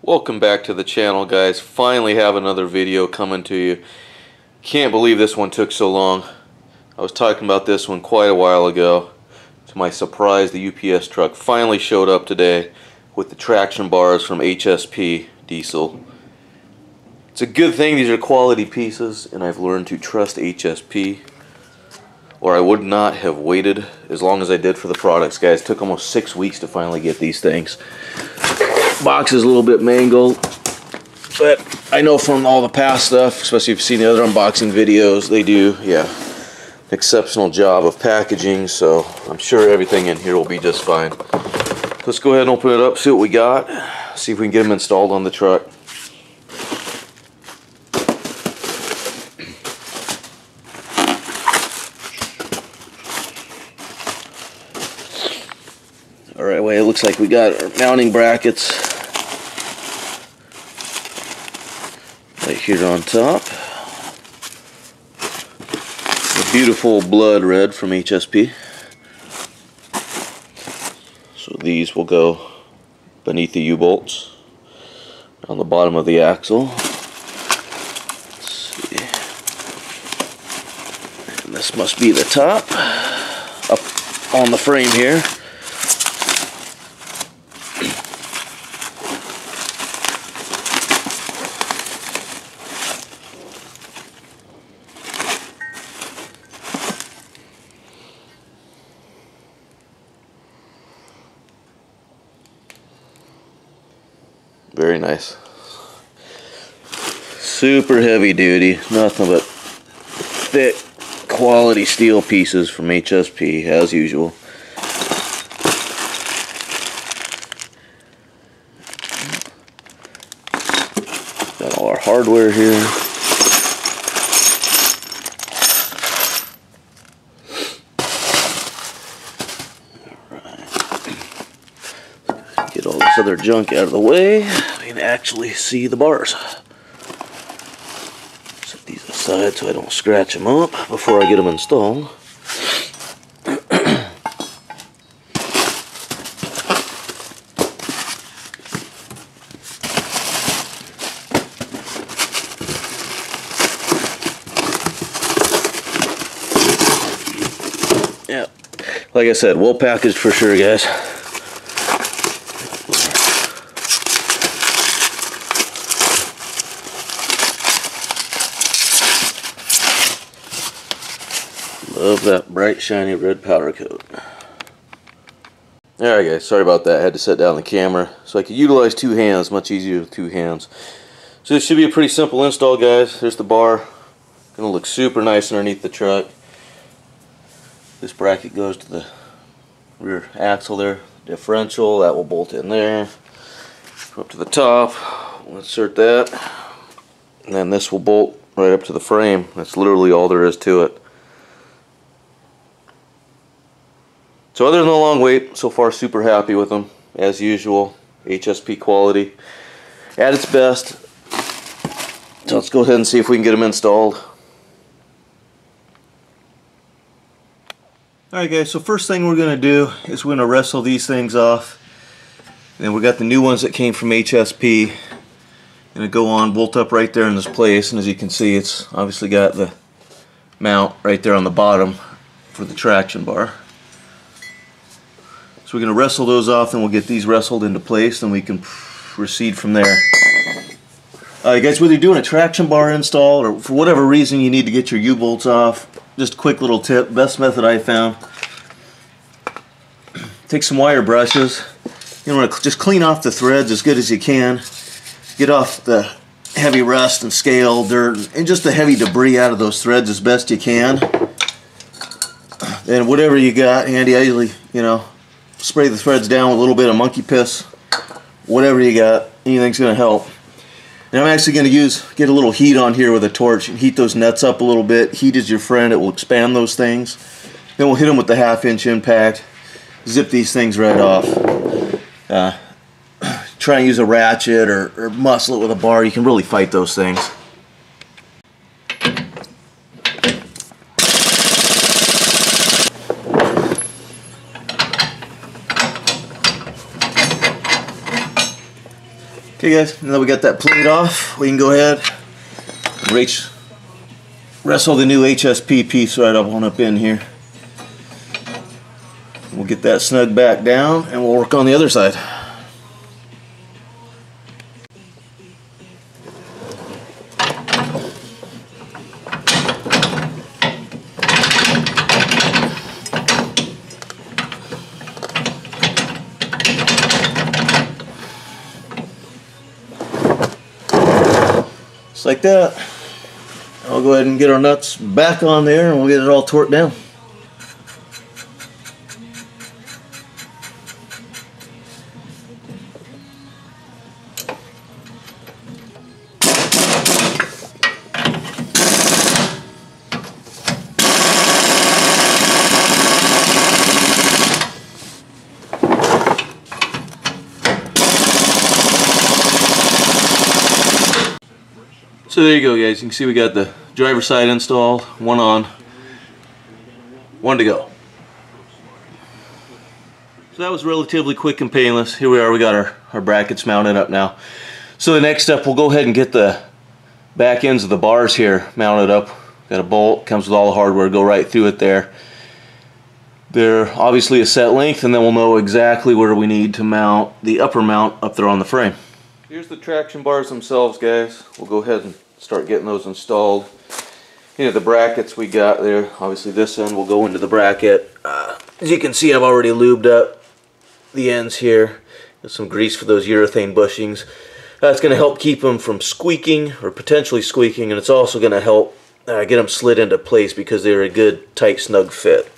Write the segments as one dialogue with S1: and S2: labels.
S1: Welcome back to the channel, guys. Finally have another video coming to you. Can't believe this one took so long. I was talking about this one quite a while ago. To my surprise, the UPS truck finally showed up today with the traction bars from HSP diesel. It's a good thing these are quality pieces, and I've learned to trust HSP, or I would not have waited as long as I did for the products, guys. It took almost 6 weeks to finally get these things. Box is a little bit mangled, but I know from all the past stuff, especially if you've seen the other unboxing videos, they do, an exceptional job of packaging, so I'm sure everything in here will be just fine. Let's go ahead and open it up, see what we got, see if we can get them installed on the truck. Alright, well, it looks like we got our mounting brackets right here on top. A beautiful blood red from HSP. So these will go beneath the U-bolts on the bottom of the axle. Let's see. And this must be the top up on the frame here. Very nice. Super heavy duty, nothing but thick quality steel pieces from HSP as usual. Got all our hardware here. Get all this other junk out of the way. We can actually see the bars. Set these aside so I don't scratch them up before I get them installed. Yeah, like I said, well packaged for sure, guys. Love that bright shiny red powder coat. Alright guys, sorry about that. I had to set down the camera so I could utilize two hands, much easier with two hands. So this should be a pretty simple install, guys. There's the bar. Gonna look super nice underneath the truck. This bracket goes to the rear axle there. Differential, that will bolt in there. Go up to the top, we'll insert that. And then this will bolt right up to the frame. That's literally all there is to it. So other than the long wait, so far super happy with them. As usual, HSP quality at its best. So let's go ahead and see if we can get them installed. Alright guys, so first thing we're going to do is we're going to wrestle these things off. And then we got the new ones that came from HSP. Going to go on, bolt up right there in this place. And as you can see, it's obviously got the mount right there on the bottom for the traction bar. So we're going to wrestle those off, and we'll get these wrestled into place, and we can proceed from there. Alright guys, whether you're doing a traction bar install or for whatever reason you need to get your U-bolts off, just a quick little tip, best method I found. Take some wire brushes. You want to just clean off the threads as good as you can. Get off the heavy rust and scale, dirt, and just the heavy debris out of those threads as best you can. And whatever you got handy, I usually, spray the threads down with a little bit of monkey piss. Whatever you got, anything's going to help. And I'm actually going to get a little heat on here with a torch and heat those nuts up a little bit. Heat is your friend, it will expand those things. Then we'll hit them with the 1/2-inch impact. Zip these things right off. Try and use a ratchet or muscle it with a bar. You can really fight those things. Okay guys, now that we got that plate off, we can go ahead and wrestle the new HSP piece right up in here. We'll get that snug back down and we'll work on the other side. Just like that. I'll go ahead and get our nuts back on there and we'll get it all torqued down. So there you go guys, you can see we got the driver's side installed, one on, one to go. So that was relatively quick and painless. Here we are, we got our brackets mounted up now. So the next step, we'll go ahead and get the back ends of the bars here mounted up. Got a bolt, comes with all the hardware, go right through it there. They're obviously a set length, and then we'll know exactly where we need to mount the upper mount up there on the frame. Here's the traction bars themselves guys. We'll go ahead and start getting those installed. You know, the brackets we got there, obviously this end will go into the bracket. As you can see, I've already lubed up the ends here. There's some grease for those urethane bushings. That's going to help keep them from squeaking or potentially squeaking, and it's also going to help get them slid into place because they're a good tight snug fit.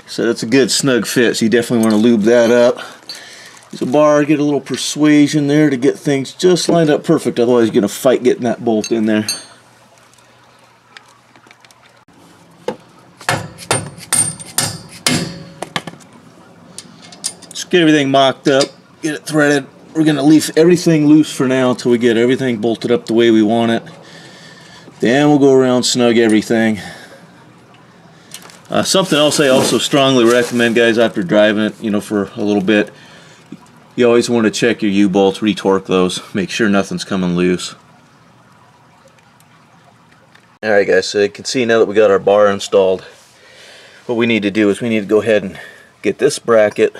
S1: So that's a good snug fit, so you definitely want to lube that up. Use a bar, get a little persuasion there to get things just lined up perfect, otherwise you're going to fight getting that bolt in there. Just get everything mocked up, get it threaded. We're going to leave everything loose for now until we get everything bolted up the way we want it. Then we'll go around, snug everything. Something else I also strongly recommend, guys, after driving it, you know, for a little bit, you always want to check your U-bolts, retorque those, make sure nothing's coming loose. Alright guys, so you can see now that we got our bar installed, what we need to do is we need to go ahead and get this bracket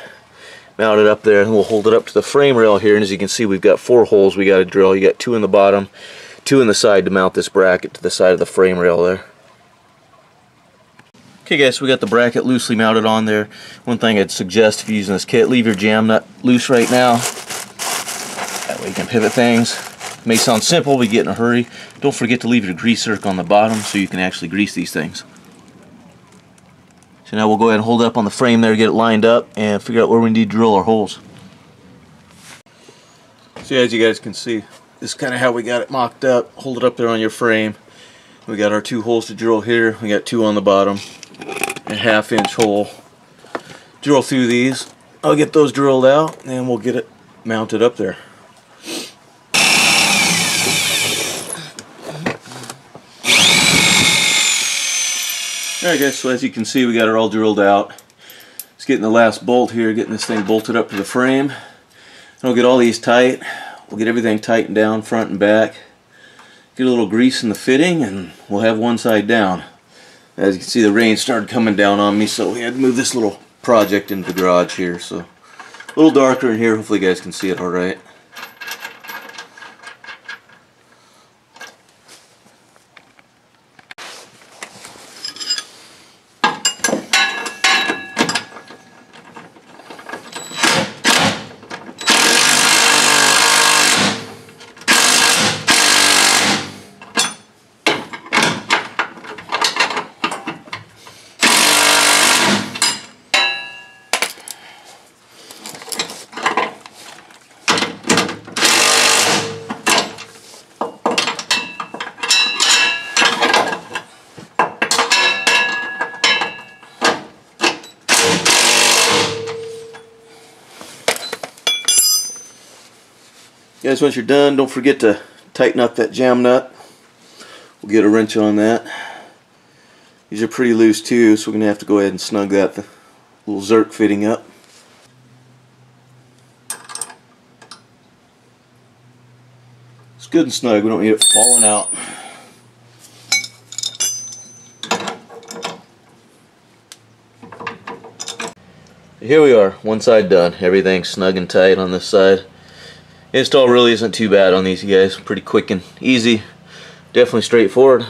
S1: mounted up there, and we'll hold it up to the frame rail here, and as you can see we've got 4 holes we got to drill. You got 2 in the bottom, 2 in the side to mount this bracket to the side of the frame rail there. Okay guys, so we got the bracket loosely mounted on there. One thing I'd suggest if you're using this kit, leave your jam nut loose right now. That way you can pivot things. It may sound simple, but you get in a hurry. Don't forget to leave your grease zerk on the bottom so you can actually grease these things. So now we'll go ahead and hold it up on the frame there, get it lined up, and figure out where we need to drill our holes. So as you guys can see, this is kind of how we got it mocked up. Hold it up there on your frame. We got our 2 holes to drill here. We got 2 on the bottom. A 1/2 inch hole. Drill through these. I'll get those drilled out and we'll get it mounted up there. Alright guys, so as you can see we got it all drilled out. Just getting the last bolt here, getting this thing bolted up to the frame. And we'll get all these tight. We'll get everything tightened down front and back. Get a little grease in the fitting and we'll have one side down. As you can see, the rain started coming down on me, so we had to move this little project into the garage here. So a little darker in here. Hopefully you guys can see it all right. Guys, once you're done, don't forget to tighten up that jam nut. We'll get a wrench on that. These are pretty loose too, so we're going to have to go ahead and snug that little Zerk fitting up. It's good and snug, we don't need it falling out. Here we are, one side done. Everything's snug and tight on this side. Install really isn't too bad on these guys. Pretty quick and easy. Definitely straightforward.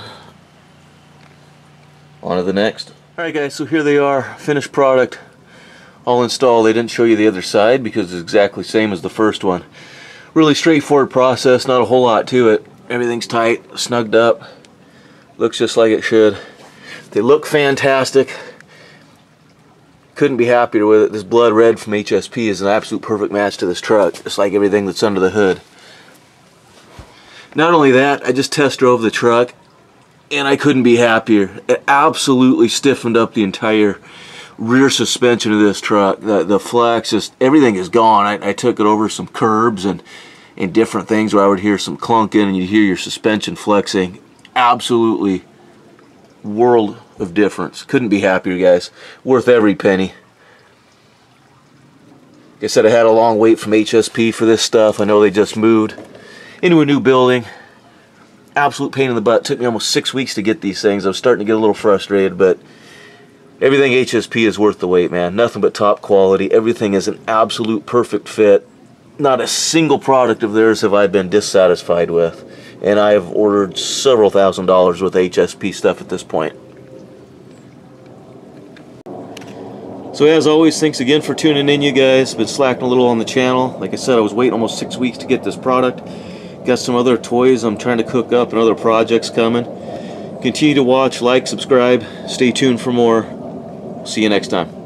S1: On to the next. Alright guys, so here they are, finished product, all installed. They didn't show you the other side because it's exactly the same as the first one. Really straightforward process, not a whole lot to it. Everything's tight, snugged up, looks just like it should. They look fantastic. Couldn't be happier with it. This blood red from HSP is an absolute perfect match to this truck, just like everything that's under the hood. Not only that, I just test drove the truck and I couldn't be happier. It absolutely stiffened up the entire rear suspension of this truck. The flex, just everything is gone. I took it over some curbs and different things where I would hear some clunking and you'd hear your suspension flexing. Absolutely world of difference. Couldn't be happier, guys. Worth every penny. Like I said, I had a long wait from HSP for this stuff. I know they just moved into a new building. Absolute pain in the butt. Took me almost 6 weeks to get these things. I was starting to get a little frustrated, but everything HSP is worth the wait, man. Nothing but top quality. Everything is an absolute perfect fit. Not a single product of theirs have I been dissatisfied with. And I have ordered several $1,000s with HSP stuff at this point. So as always, thanks again for tuning in, you guys. Been slacking a little on the channel. Like I said, I was waiting almost 6 weeks to get this product. Got some other toys I'm trying to cook up and other projects coming. Continue to watch, like, subscribe. Stay tuned for more. See you next time.